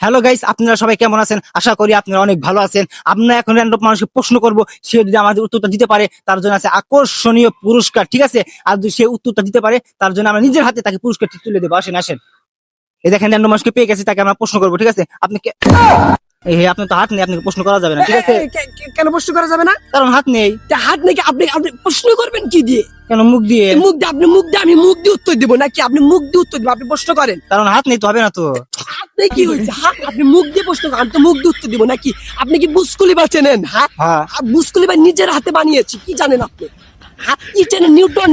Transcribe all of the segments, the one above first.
Hello guys, আপনারা সবাই কেমন আছেন? আশা করি আপনারা অনেক ভালো আছেন। আমরা এখন র্যান্ডম মানুষকে প্রশ্ন করব, সে যদি আমাদের উত্তরটা দিতে পারে তার জন্য আছে আকর্ষণীয় পুরস্কার, ঠিক আছে? আর যদি সে উত্তরটা দিতে পারে তার জন্য আমরা নিজের হাতে তাকে পুরস্কারটি তুলে দেবো। আসেন আসেন, এই দেখেন র্যান্ডম মানুষকে পেয়ে গেছি, তাকে আমরা প্রশ্ন করবো, ঠিক আছে? আপনার তো হাত নেই, আপনাকে প্রশ্ন করা যাবে না, ঠিক আছে? কেন প্রশ্ন করা যাবে না? কারণ হাত নেই। তা হাত নাকি আপনি আপনি প্রশ্ন করবেন কি দিয়ে? কেন মুখ দিয়ে? মুখ দিয়ে আপনি মুখ দিয়ে আমি মুখ দিয়ে উত্তর দিব নাকি আপনি মুখ দিয়ে উত্তর দিব? আপনি প্রশ্ন করেন। কারণ হাত নেই তো হবে না তো। হাত নেই কি হয়েছে? হাত আপনি মুখ দিয়ে প্রশ্ন করেন, আমি তো মুখ দিয়ে উত্তর দিব নাকি? আপনি কি বুসকুলিবা চেনেন? হ্যাঁ, হ্যাঁ। বুসকুলিবা নিজের হাতে বানিয়েছি, কি জানেন আপনি? হ্যাঁ, কি জানেন? নিউটন।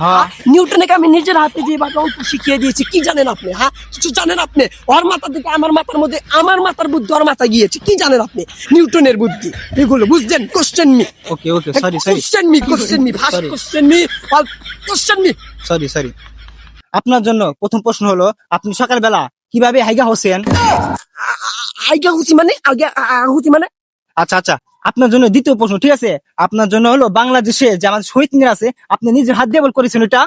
হ্যাঁ। নিউটনকে আমি নিজের হাতে যেভাবে অঙ্ক শিখিয়ে দিয়েছি, কি জানেন আপনি? হ্যাঁ, কিছু জানেন আপনি? ওর মাথা থেকে আমার মাথার মধ্যে, আমার মাথার বুদ্ধি ওর মাথায় গিয়েছে, কি জানেন আপনি? নিউটনের বুদ্ধি এগুলো বুঝছেন? Question me, okay okay, sorry sorry question me, question me, first Sorry. Question me, question me. Sorry sorry. আপনার জন্য প্রথম প্রশ্ন হলো, আপনি সকালবেলা কিভাবে হাইগা হোসেন? আইগা হুচি মানে হুচি মানে আচ্ছা আচ্ছা, আপনার জন্য দ্বিতীয় প্রশ্ন, ঠিক আছে? আপনার জন্য হলো, বাংলাদেশে যে আমাদের শহীদ মিনার আছে, আপনি নিজের হাত দিয়ে বল করেছেন এটা?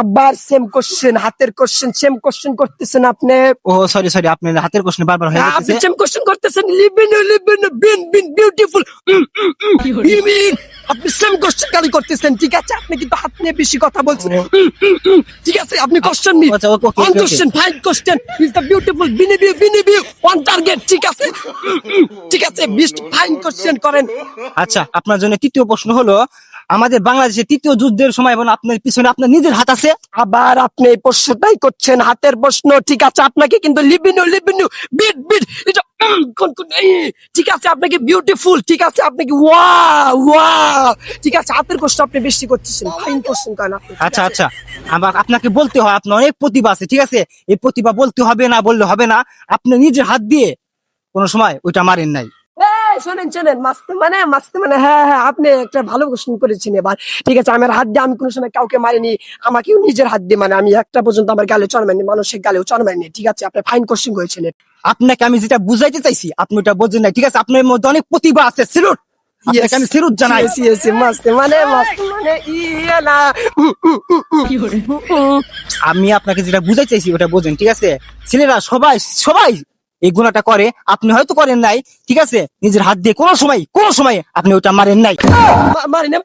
আবার সেম কোশ্চেন, হাতের কোশ্চেন, সেম কোশ্চেন করতেছেন আপনি। ও সরি সরি, আপনার হাতের প্রশ্ন বারবার হয়ে আপনি যাচ্ছে। সেম কোশ্চেন করতেছেন। লিভিং বিন বিউটিফুল। আপনি সেম কোশ্চেন খালি করতেছেন, ঠিক আছে? আপনি কিন্তু হাত নিয়ে বেশি কথা বলছেন। ঠিক আছে, আপনি কোশ্চেন নি, আচ্ছা, okay, okay, on okay. Question, fine question, is the beautiful বিনি অন টার্গেট, ঠিক আছে? ঠিক আছে, বেস্ট ফাইন কোশ্চেন করেন। আচ্ছা, আপনার জন্য তৃতীয় প্রশ্ন হলো, আমাদের বাংলাদেশে তৃতীয় যুদ্ধের সময় এবং আপনার পিছনে আপনার নিজের হাত আছে? আবার আপনি এই প্রশ্নটাই করছেন, হাতের প্রশ্ন, ঠিক আছে? আপনাকে কিন্তু লিবিনু বিট এটা ঠিক আছে, আপনাকে বিউটিফুল, ঠিক আছে? আপনাকে ওয়াও, ঠিক আছে? হাতের প্রশ্ন আপনি বেশি করতেছেন, ফাইন কোশ্চেন করেন আপনি, ঠিক আচ্ছা আছে? আচ্ছা, আপনাকে বলতে হয়, আপনার অনেক প্রতিভা আছে, ঠিক আছে? এই প্রতিভা বলতে হবে না, বললে হবে না। আপনি নিজের হাত দিয়ে কোনো সময় ওইটা মারেন নাই। শোনেন, মাস্তে মানে হ্যাঁ, আপনি একটা ভালো কোশ্চেন করেছেন এবার, ঠিক আছে? আমার হাত দিয়ে আমি কোনো সময় কাউকে মারিনি, আমাকেও নিজের হাত দিয়ে, মানে আমি একটা পর্যন্ত আমার গালে চড় মারিনি, মানুষের গালেও চড় মারিনি, ঠিক আছে? আপনি ফাইন কোশ্চেন করেছেন। আপনাকে আমি যেটা বুঝাইতে চাইছি আপনি ওটা বোঝেন নাই, ঠিক আছে? আপনার মধ্যে অনেক প্রতিভা আছে, সিলুট। আপনাকে আমি সিলুট জানাই। মাস্তে মানে ইয়েলা। আমি আপনাকে যেটা বুঝাই চাইছি ওটা বোঝেন, ঠিক আছে? ছেলেরা সবাই সবাই এই গুণাটা করে, আপনি হয়তো করেন নাই, ঠিক আছে? নিজের হাত দিয়ে কোনো সময় আপনি ওটা মারেন নাই। মারি না।